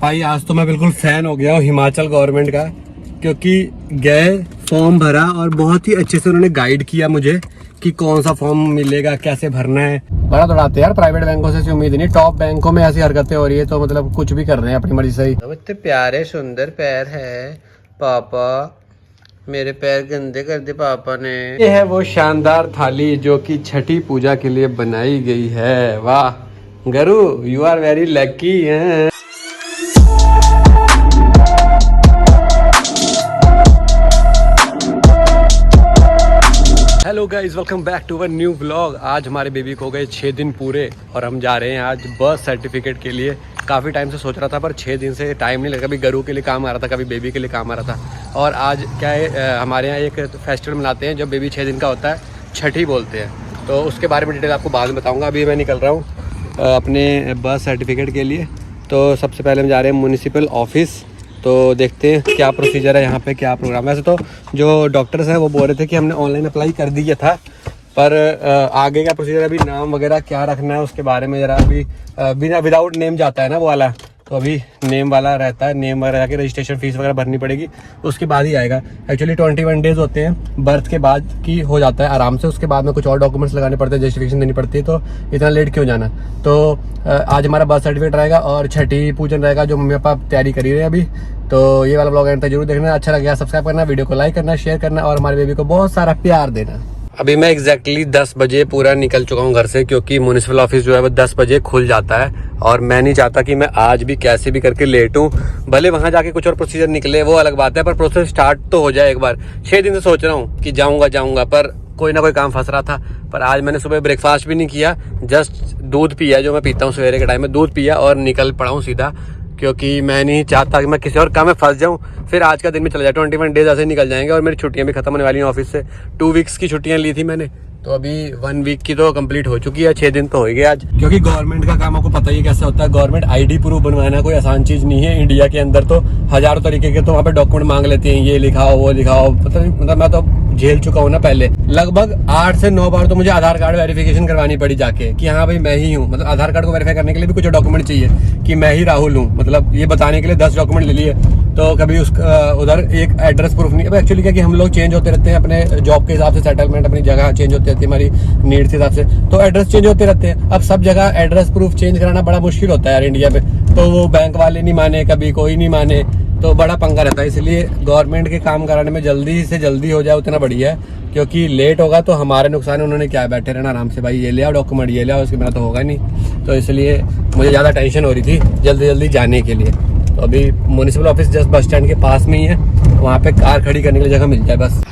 भाई आज तो मैं बिल्कुल फैन हो गया हूँ हिमाचल गवर्नमेंट का, क्योंकि गए फॉर्म भरा और बहुत ही अच्छे से उन्होंने गाइड किया मुझे कि कौन सा फॉर्म मिलेगा, कैसे भरना है। बड़ा दौड़ाते यार, प्राइवेट बैंकों से ऐसी उम्मीद नहीं, टॉप बैंकों में ऐसी हरकतें हो रही है तो मतलब कुछ भी कर रहे हैं अपनी मर्जी से ही। इतने प्यारे सुंदर पैर है पापा, मेरे पैर गंदे कर दे पापा ने। ये है वो शानदार थाली जो कि छठी पूजा के लिए बनाई गई है। वाह गरु, यू आर वेरी लकी है। Hello guys, welcome back to our new vlog. आज हमारे बेबी को हो गए 6 दिन पूरे और हम जा रहे हैं आज बर्थ सर्टिफिकेट के लिए। काफ़ी टाइम से सोच रहा था पर 6 दिन से टाइम नहीं लगा। कभी गरू के लिए काम आ रहा था, कभी बेबी के लिए काम आ रहा था। और आज क्या है, हमारे यहाँ एक फेस्टिवल मनाते हैं जब बेबी 6 दिन का होता है, छठी बोलते हैं। तो उसके बारे में डिटेल आपको बाद में बताऊँगा। अभी मैं निकल रहा हूँ अपने बर्थ सर्टिफिकेट के लिए। तो सबसे पहले हम जा रहे हैं म्यूनिसिपल ऑफिस। तो देखते हैं क्या प्रोसीजर है यहाँ पे, क्या प्रोग्राम। वैसे तो जो डॉक्टर्स हैं वो बोल रहे थे कि हमने ऑनलाइन अप्लाई कर दिया था, पर आगे का प्रोसीजर अभी नाम वगैरह क्या रखना है उसके बारे में ज़रा अभी बिना विदाउट नेम जाता है ना वो वाला, तो अभी नेम वाला रहता है। नेम वगैरह जाके रजिस्ट्रेशन फीस वगैरह भरनी पड़ेगी, उसके बाद ही आएगा। एक्चुअली 21 डेज़ होते हैं बर्थ के बाद की, हो जाता है आराम से। उसके बाद में कुछ और डॉक्यूमेंट्स लगाने पड़ते हैं, जस्टिफिकेशन देनी पड़ती है। तो इतना लेट क्यों जाना। तो आज हमारा बर्थ सर्टिफिकेट रहेगा और छठी पूजन रहेगा जो मम्मी पापा तैयारी करी रहे हैं अभी। तो ये वाला ब्लॉग एंड तक जरूर देखना। अच्छा लगे सब्सक्राइब करना, वीडियो को लाइक करना, शेयर करना और हमारे बेबी को बहुत सारा प्यार देना। अभी मैं एग्जैक्टली 10 बजे पूरा निकल चुका हूँ घर से, क्योंकि म्यूनिसिपल ऑफिस जो है वो 10 बजे खुल जाता है। और मैं नहीं चाहता कि मैं आज भी कैसे भी करके लेट हूँ। भले वहाँ जाके कुछ और प्रोसीजर निकले वो अलग बात है, पर प्रोसेस स्टार्ट तो हो जाए एक बार। 6 दिन से सोच रहा हूँ कि जाऊँगा, पर कोई ना कोई काम फंस रहा था। पर आज मैंने सुबह ब्रेकफास्ट भी नहीं किया, जस्ट दूध पिया जो मैं पीता हूँ सवेरे के टाइम में। दूध पिया और निकल पड़ा हूँ सीधा, क्योंकि मैं नहीं चाहता कि मैं किसी और काम में फंस जाऊं, फिर आज का दिन में चला जाए। 21 डेज ऐसे निकल जाएंगे और मेरी छुट्टियां भी खत्म होने वाली हैं ऑफिस से। 2 वीक्स की छुट्टियां ली थी मैंने, तो अभी 1 वीक की तो कंप्लीट हो चुकी है। 6 दिन तो हो गए आज। क्योंकि गवर्नमेंट का काम आपको पता ही कैसे होता है। गवर्नमेंट आईडी प्रूफ बनवाना कोई आसान चीज नहीं है। इंडिया के अंदर तो हजारों तरीके के तो वहाँ पे डॉक्यूमेंट मांग लेते हैं, ये लिखाओ वो लिखाओ। पता नहीं, मतलब मैं तो झेल चुका हूँ ना पहले। लगभग 8 से 9 बार तो मुझे आधार कार्ड वेरिफिकेशन करवानी पड़ी जाके कि हाँ भाई मैं ही हूँ। मतलब आधार कार्ड को वेरीफाई करने के लिए भी कुछ डॉक्यूमेंट चाहिए कि मैं ही राहुल हूँ, मतलब ये बताने के लिए 10 डॉक्यूमेंट ले लिए। तो कभी उधर एक एड्रेस प्रूफ नहीं। अब एक्चुअली क्या कि हम लोग चेंज होते रहते हैं अपने जॉब के हिसाब से, सेटलमेंट अपनी जगह चेंज होती रहती है हमारी नीड्स के हिसाब से, तो एड्रेस चेंज होते रहते हैं। अब सब जगह एड्रेस प्रूफ चेंज कराना बड़ा मुश्किल होता है यार इंडिया में। तो वो बैंक वाले नहीं माने, कभी कोई नहीं माने, तो बड़ा पंगा रहता है। इसलिए गवर्नमेंट के काम कराने में जल्दी से जल्दी हो जाए उतना बढ़िया है, क्योंकि लेट होगा तो हमारे नुकसान है। उन्होंने क्या बैठे रहना आराम से, भाई ये ले आओ डॉक्यूमेंट, ये ले आओ, उसके बिना तो होगा नहीं। तो इसलिए मुझे ज़्यादा टेंशन हो रही थी जल्दी जल्दी जाने के लिए। तो अभी municipal office just bus stand के पास में ही है, वहाँ पे कार खड़ी करने के लिए जगह मिल जाए बस।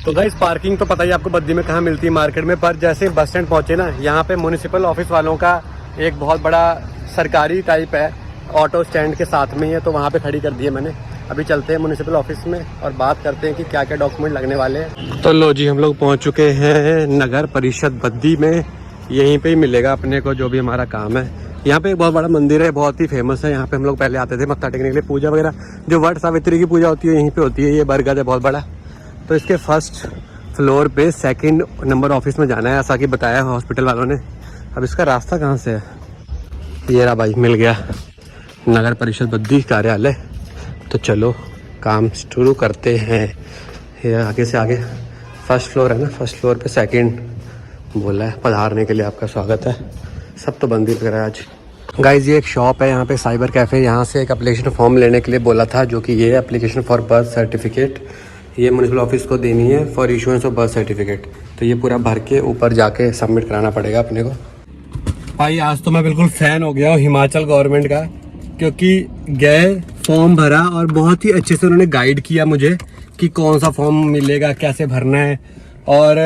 तो गाइस पार्किंग तो पता ही आपको बद्दी में कहाँ मिलती है मार्केट में, पर जैसे बस स्टैंड पहुँचे ना, यहाँ पे म्यूनिसिपल ऑफिस वालों का एक बहुत बड़ा सरकारी टाइप है, ऑटो स्टैंड के साथ में ही है। तो वहाँ पे खड़ी कर दी है मैंने। अभी चलते हैं म्यूनिसिपल ऑफिस में और बात करते हैं कि क्या क्या डॉक्यूमेंट लगने वाले हैं। तो लो जी, हम लोग पहुँच चुके हैं नगर परिषद बद्दी में। यहीं पे ही मिलेगा अपने को जो भी हमारा काम है। यहाँ पे एक बहुत बड़ा मंदिर है, बहुत ही फेमस है। यहाँ पे हम लोग पहले आते थे मत्था टेकने के लिए। पूजा वगैरह जो वट सावित्री की पूजा होती है यहीं पे होती है। ये बरगद है बहुत बड़ा। तो इसके फर्स्ट फ्लोर पे 2nd नंबर ऑफिस में जाना है, ऐसा कि बताया हॉस्पिटल वालों ने। अब इसका रास्ता कहाँ से है, ये रहा भाई, मिल गया नगर परिषद बद्दी कार्यालय। तो चलो काम शुरू करते हैं। ये आगे से आगे फर्स्ट फ्लोर है ना, फर्स्ट फ्लोर पे 2nd बोला है। पधारने के लिए आपका स्वागत है। सब तो बंद ही लग रहा है आज। गाइज ये एक शॉप है यहाँ पे, साइबर कैफ़े। यहाँ से एक एप्लीकेशन फॉर्म लेने के लिए बोला था, जो कि ये एप्लीकेशन फॉर बर्थ सर्टिफिकेट, ये म्यूनिसिपल ऑफिस को देनी है for issuance of birth certificate. तो ये पूरा भर के ऊपर जाके सबमिट कराना पड़ेगा अपने को। भाई आज तो मैं बिल्कुल फ़ैन हो गया हूँ हिमाचल गवर्नमेंट का, क्योंकि गए फॉर्म भरा और बहुत ही अच्छे से उन्होंने गाइड किया मुझे कि कौन सा फॉर्म मिलेगा, कैसे भरना है। और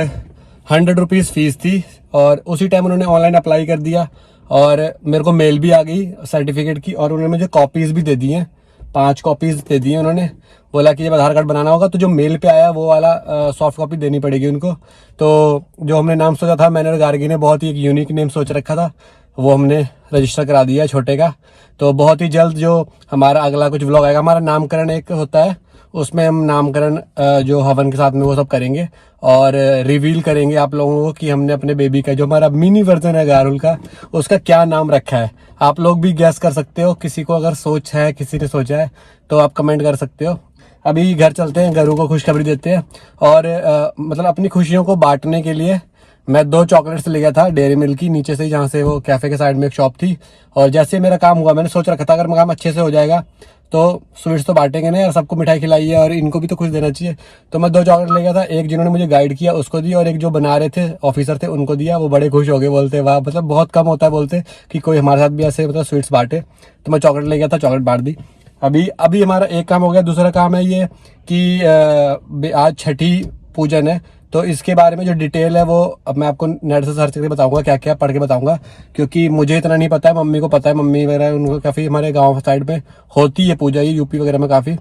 100 रुपीज़ फ़ीस थी और उसी टाइम उन्होंने ऑनलाइन अप्लाई कर दिया और मेरे को मेल भी आ गई सर्टिफिकेट की। और उन्होंने मुझे कॉपीज़ भी दे दी हैं, 5 कॉपीज़ दे दी हैं उन्होंने। बोला कि जब आधार कार्ड बनाना होगा तो जो मेल पे आया वो वाला सॉफ्ट कॉपी देनी पड़ेगी उनको। तो जो हमने नाम सोचा था, मैंने और गार्गी ने बहुत ही एक यूनिक नेम सोच रखा था, वो हमने रजिस्टर करा दिया है छोटे का। तो बहुत ही जल्द जो हमारा अगला कुछ व्लॉग आएगा, हमारा नामकरण एक होता है उसमें हम नामकरण जो हवन के साथ में वो सब करेंगे और रिवील करेंगे आप लोगों को कि हमने अपने बेबी का जो हमारा मिनी वर्जन है गारुल का, उसका क्या नाम रखा है। आप लोग भी गैस कर सकते हो, किसी को अगर सोच है, किसी ने सोचा है तो आप कमेंट कर सकते हो। अभी घर चलते हैं, गरू को खुशखबरी देते हैं और मतलब अपनी खुशियों को बांटने के लिए मैं 2 चॉकलेट्स ले गया था डेयरी मिल्क की, नीचे से ही, जहाँ से वो कैफ़े के साइड में एक शॉप थी। और जैसे मेरा काम हुआ, मैंने सोच रखा था अगर मेरा काम अच्छे से हो जाएगा तो स्वीट्स तो बांटेंगे नहीं, और सबको मिठाई खिलाई है और इनको भी तो कुछ देना चाहिए। तो मैं 2 चॉकलेट ले गया था, एक जिन्होंने मुझे गाइड किया उसको दी और एक जो बना रहे थे ऑफिसर थे उनको दिया। वो बड़े खुश हो गए, बोलते वाह, मतलब बहुत कम होता है बोलते कि कोई हमारे साथ भी ऐसे मतलब स्वीट्स बांटे। तो मैं चॉकलेट ले गया था, चॉकलेट बांट दी। अभी हमारा एक काम हो गया। दूसरा काम है ये कि आज छठी पूजन है, तो इसके बारे में जो डिटेल है वो अब मैं आपको नेट से सर्च करके बताऊंगा, क्या क्या पढ़ के बताऊंगा, क्योंकि मुझे इतना नहीं पता है, मम्मी को पता है। मम्मी वगैरह उनको काफ़ी हमारे गांव साइड पे होती है पूजा, ये यूपी वगैरह में काफ़ी।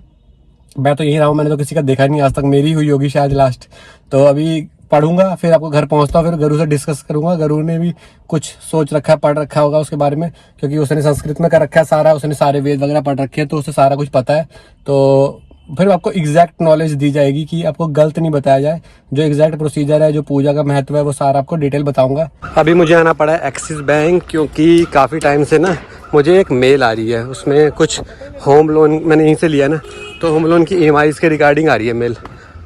मैं तो यहीं रहा हूँ, मैंने तो किसी का देखा नहीं आज तक, मेरी हुई होगी शायद लास्ट। तो अभी पढ़ूंगा, फिर आपको घर पहुंचता हूँ, फिर गरू से डिस्कस करूंगा। गरू ने भी कुछ सोच रखा है, पढ़ रखा होगा उसके बारे में, क्योंकि उसने संस्कृत में कर रखा है सारा, उसने सारे वेद वगैरह पढ़ रखे हैं, तो उसे सारा कुछ पता है। तो फिर आपको एग्जैक्ट नॉलेज दी जाएगी कि आपको गलत नहीं बताया जाए। जो एग्जैक्ट प्रोसीजर है, जो पूजा का महत्व है, वो सारा आपको डिटेल बताऊंगा। अभी मुझे आना पड़ा है एक्सिस बैंक, क्योंकि काफ़ी टाइम से ना मुझे एक मेल आ रही है, उसमें कुछ होम लोन मैंने यहीं से लिया ना, तो होम लोन की EMIs के रिगार्डिंग आ रही है मेल।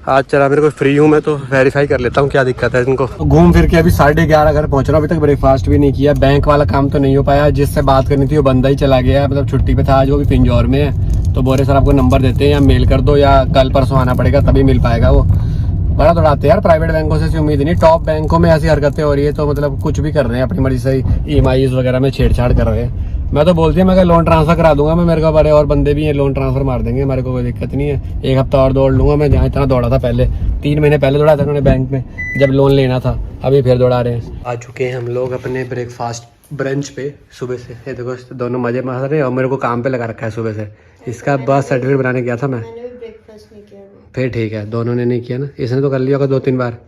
आज चला मेरे को फ्री हूँ मैं, तो वेरीफाई कर लेता हूँ क्या दिक्कत है इनको। तो घूम फिर के अभी 11:30 घर पहुँच रहा हूँ, अभी तक ब्रेकफास्ट भी नहीं किया। बैंक वाला काम तो नहीं हो पाया, जिससे बात करनी थी वो बंदा ही चला गया, मतलब छुट्टी पे था आज, वो भी पिंजौर में है। तो बोले सर आपको नंबर देते हैं, या मेल कर दो, या कल परसों आना पड़ेगा तभी मिल पाएगा। वो बड़ा दौड़ाते हैं यार, प्राइवेट बैंकों से उम्मीद नहीं। टॉप बैंकों में ऐसी हरकतें हो रही है, तो मतलब कुछ भी कर रहे हैं अपनी मर्जी से, EMIs वगैरह में छेड़छाड़ कर रहे हैं। मैं तो बोलती हूँ मैं लोन ट्रांसफर करा दूंगा मैं, मेरे को बड़े और बंदे भी हैं, लोन ट्रांसफर मार देंगे, मेरे को कोई दिक्कत नहीं है। 1 हफ्ता और दौड़ लूंगा मैं, जहाँ इतना दौड़ा था पहले। 3 महीने पहले दौड़ा था उन्होंने बैंक में जब लोन लेना था, अभी फिर दौड़ा रहे हैं। आ चुके हैं हम लोग अपने ब्रेकफास्ट ब्रंच पे सुबह से। ये देखो दोनों मजे मार रहे हैं, और मेरे को काम पे लगा रखा है सुबह से। इसका बर्थ सर्टिफिकेट बनाने गया था मैं। फिर ठीक है, दोनों ने नहीं किया ना, इसने तो कर लिया होगा 2-3 बार,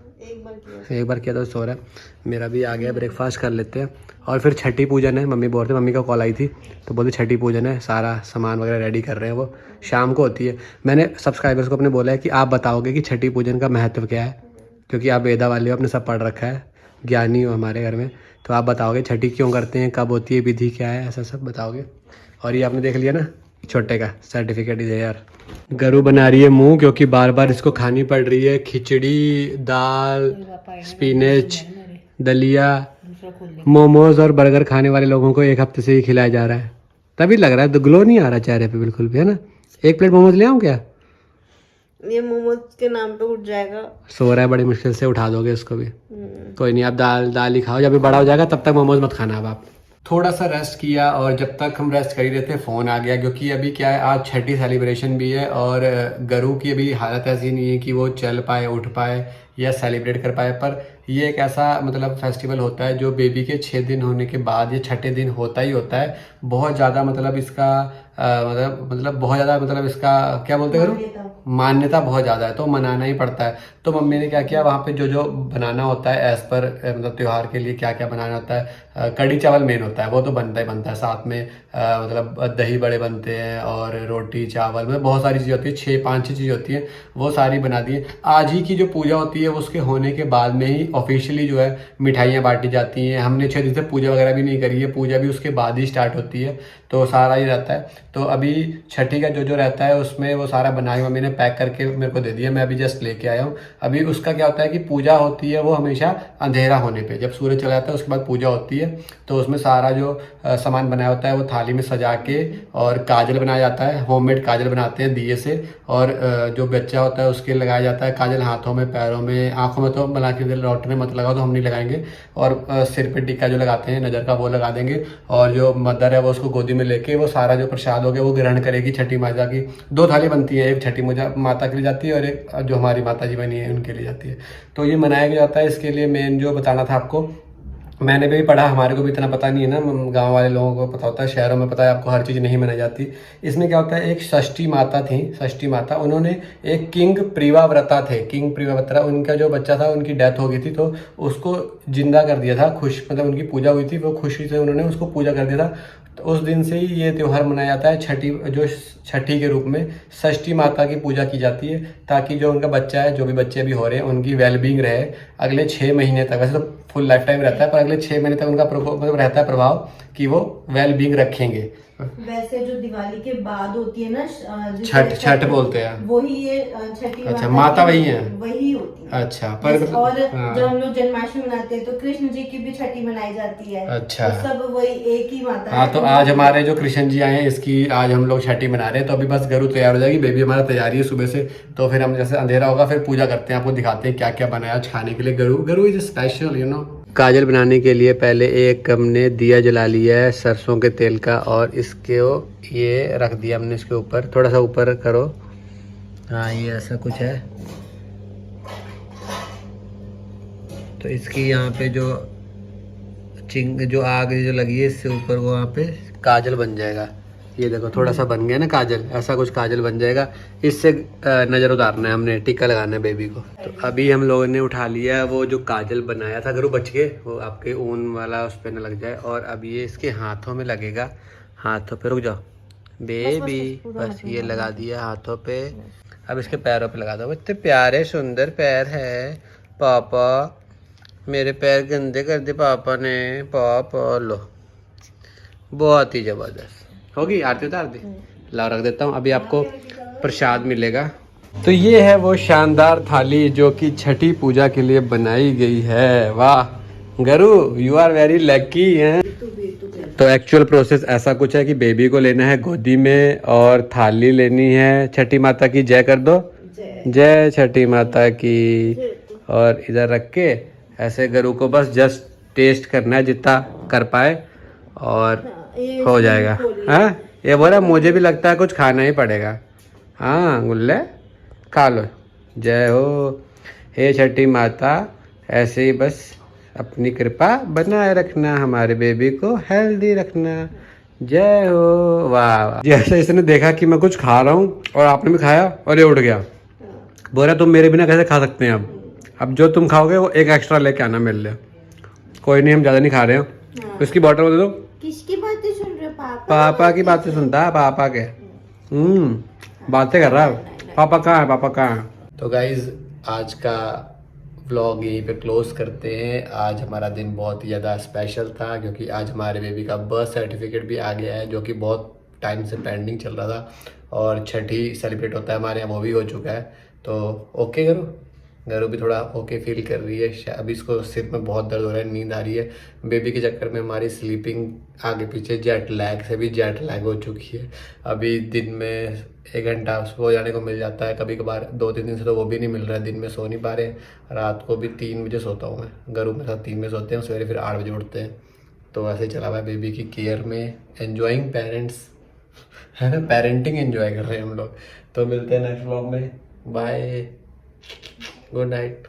एक बार किया था, सो रहा है। मेरा भी आ गया, ब्रेकफास्ट कर लेते हैं। और फिर छठी पूजन है, मम्मी बोल रहे, मम्मी का कॉल आई थी तो बोलते छठी पूजन है, सारा सामान वगैरह रेडी कर रहे हैं, वो शाम को होती है। मैंने सब्सक्राइबर्स को अपने बोला है कि आप बताओगे कि छठी पूजन का महत्व क्या है, क्योंकि आप वेदा वाले हो, आपने सब पढ़ रखा है, ज्ञानी हो हमारे घर में, तो आप बताओगे छठी क्यों करते हैं, कब होती है, विधि क्या है, ऐसा सब बताओगे। और ये आपने देख लिया ना छोटे का सर्टिफिकेट इधर यार। गरू बना रही है मुंह, क्योंकि बार बार इसको खानी पड़ रही है खिचड़ी, दाल, स्पिनच, दलिया, मोमोज और बर्गर खाने वाले लोगों को 1 हफ्ते से ही खिलाया जा रहा है, तभी लग रहा है ग्लो नहीं आ रहा चेहरे पे बिल्कुल भी, है ना। 1 प्लेट मोमोज ले आऊं क्या? ये मोमोज के नाम पे उठ जाएगा। सो रहा है, बड़ी मुश्किल से उठा दोगे उसको भी। कोई नहीं, आप दाल ही खाओ, जब भी बड़ा हो जाएगा तब तक मोमोज मत खाना। अब आप थोड़ा सा रेस्ट किया, और जब तक हम रेस्ट कर ही रहे थे फ़ोन आ गया, क्योंकि अभी क्या है, आज छठी सेलिब्रेशन भी है, और गरू की अभी हालत ऐसी नहीं है कि वो चल पाए, उठ पाए या सेलिब्रेट कर पाए। पर ये एक ऐसा मतलब फेस्टिवल होता है जो बेबी के 6 दिन होने के बाद, ये छठे दिन होता ही होता है। बहुत ज़्यादा मतलब इसका मतलब बहुत ज़्यादा मतलब इसका क्या बोलते हैं, मान्यता बहुत ज़्यादा है, तो मनाना ही पड़ता है। तो मम्मी ने क्या किया, वहाँ पे जो जो बनाना होता है एज़ पर मतलब त्यौहार के लिए क्या क्या बनाना होता है, कढ़ी चावल मेन होता है, वो तो बनता ही बनता है, साथ में मतलब दही बड़े बनते हैं, और रोटी चावल, मतलब बहुत सारी चीज़ होती है, 5-6 चीज़ होती है, वो सारी बना दी है। आज ही की जो पूजा होती है उसके होने के बाद में ही ऑफिशियली जो है मिठाइयाँ बांटी जाती हैं। हमने 6 दिन से पूजा वगैरह भी नहीं करी है, पूजा भी उसके बाद ही स्टार्ट होती है, तो सारा ही रहता है। तो अभी छठी का जो जो रहता है उसमें वो सारा बनाई मम्मी ने पैक करके मेरे को दे दिया, मैं अभी जस्ट लेके आया हूँ। अभी उसका क्या होता है कि पूजा होती है वो हमेशा अंधेरा होने पे, जब सूरज चला जाता है उसके बाद पूजा होती है। तो उसमें सारा जो सामान बनाया होता है वो थाली में सजा के, और काजल बनाया जाता है, होममेड काजल बनाते हैं दिए से, और जो बच्चा होता है उसके लगाया जाता है काजल, हाथों में, पैरों में, आँखों में तो बना के डॉक्टर ने मत लगाओ, तो हम नहीं लगाएंगे। और सिर पे टिक्का जो लगाते हैं नज़र का वो लगा देंगे, और जो मदर है वो उसको गोदी में लेके वो सारा जो प्रसाद हो गया वो ग्रहण करेगी छठी माता की। 2 थाली बनती है, एक छठी माता के लिए जाती है और एक जो हमारी माता जी बनी है उनके लिए जाती है। तो ये मनाया जाता है। इसके लिए मेन जो बताना था आपको, मैंने भी पढ़ा, हमारे को भी इतना पता नहीं है ना, गांव वाले लोगों को पता होता है, शहरों में पता है आपको हर चीज़ नहीं मनाई जाती। इसमें क्या होता है, एक षष्ठी माता थी, षष्ठी माता, उन्होंने एक किंग प्रिवाव्रता थे, किंग प्रिवाव्रता, उनका जो बच्चा था उनकी डेथ हो गई थी, तो उसको जिंदा कर दिया था, खुश मतलब उनकी पूजा हुई थी, वो खुशी से उन्होंने उसको पूजा कर दिया था। तो उस दिन से ही ये त्यौहार मनाया जाता है। छठी के रूप में षष्ठी माता की पूजा की जाती है, ताकि जो उनका बच्चा है, जो भी बच्चे अभी हो रहे हैं, उनकी वेलबींग रहे अगले 6 महीने तक। वैसे तो फुल लाइफ टाइम रहता है, पर अगले 6 महीने तक उनका मतलब रहता है प्रभाव कि वो वेलबींग रखेंगे। वैसे जो दिवाली के बाद होती है ना, छठ बोलते हैं, वही ये छठी अच्छा, माता वही है, वही होती है। अच्छा। पर और हाँ। जब हम लोग जन्माष्टमी मनाते हैं तो कृष्ण जी की भी छठी मनाई जाती है। अच्छा, तो सब वही एक ही माता हाँ। है। तो आज हमारे जो कृष्ण जी आए हैं, इसकी आज हम लोग छठी मना रहे हैं। तो अभी बस गरु तैयार हो जाएगी, बेबी हमारा तैयारी है सुबह से। तो फिर हम जैसे अंधेरा होगा फिर पूजा करते हैं, आपको दिखाते हैं क्या क्या बनाया आज खाने के लिए। गरु इज स्पेशल, यू नो। काजल बनाने के लिए पहले एक हमने दिया जला लिया है सरसों के तेल का, और इसके ये रख दिया हमने इसके ऊपर। थोड़ा सा ऊपर करो, हाँ, ये ऐसा कुछ है। तो इसकी यहाँ पे जो जो आग जो लगी है, इससे ऊपर वो वहाँ पे काजल बन जाएगा। ये देखो थोड़ा सा बन गया ना काजल, ऐसा कुछ काजल बन जाएगा। इससे नज़र उतारना है हमने, टीका लगाना है बेबी को। तो अभी हम लोगों ने उठा लिया वो जो काजल बनाया था, गरु बच के, वो आपके ऊन वाला उस पर न लग जाए। और अब ये इसके हाथों में लगेगा, हाथों पे। रुक जाओ बेबी, बस ये लगा दिया हाथों पे। अब इसके पैरों पे लगा दो। इतने प्यारे सुंदर पैर है पापा, मेरे पैर गंदे कर दे पापा ने। पापा लो, बहुत ही जबरदस्त होगी। आरती उतार दी, लाओ रख देता हूँ। अभी आपको प्रसाद मिलेगा। तो ये है वो शानदार थाली जो कि छठी पूजा के लिए बनाई गई है। वाह गरु, यू आर वेरी लकी हैं। तो एक्चुअल प्रोसेस ऐसा कुछ है कि बेबी को लेना है गोदी में, और थाली लेनी है। छठी माता की जय कर दो, जय छठी माता की। और इधर रख के ऐसे गरु को बस जस्ट टेस्ट करना है जितना कर पाए, और हो जाएगा। हाँ, ये बोला मुझे भी लगता है कुछ खाना ही पड़ेगा। हाँ गुल्ले खा लो। जय हो हे छठी माता, ऐसे ही बस अपनी कृपा बनाए रखना, हमारे बेबी को हेल्दी रखना। जय हो। वाह वाह। जैसे इसने देखा कि मैं कुछ खा रहा हूँ और आपने भी खाया और ये उठ गया, बोला तुम मेरे बिना कैसे खा सकते हैं। अब जो तुम खाओगे वो एक एक्स्ट्रा लेके आना मेरे लिए। कोई नहीं, हम ज़्यादा नहीं खा रहे हैं। इसकी बॉटल दे दो। किसकी बातें सुन रहे हो? पापा की बातें सुनता है, पापा के बातें कर रहा है। पापा कहाँ है, पापा कहाँ है? तो गाइज आज का व्लॉग यहीं पे क्लोज करते हैं। आज हमारा दिन बहुत ही ज़्यादा स्पेशल था, क्योंकि आज हमारे बेबी का बर्थ सर्टिफिकेट भी आ गया है, जो कि बहुत टाइम से पेंडिंग चल रहा था। और छठी सेलिब्रेट होता है हमारे यहाँ, वो भी हो चुका है। तो ओके गरु भी थोड़ा ओके फील कर रही है। अभी इसको सिर में बहुत दर्द हो रहा है, नींद आ रही है। बेबी के चक्कर में हमारी स्लीपिंग आगे पीछे, जेट लैग से भी जेट लैग हो चुकी है। अभी दिन में 1 घंटा सो जाने को मिल जाता है, कभी कभार 2-3 दिन से तो वो भी नहीं मिल रहा है। दिन में सो नहीं पा रहे। रात को भी 3 बजे सोता हूँ मैं, गरु मेरे साथ 3 बजे सोते हैं, सवेरे फिर 8 बजे उठते हैं। तो ऐसे चला हुआ है बेबी की केयर में, एन्जॉइंग पेरेंट्स है ना, पेरेंटिंग एंजॉय कर रहे हैं हम लोग। तो मिलते हैं नेक्स्ट व्लॉग में। Bye, good night.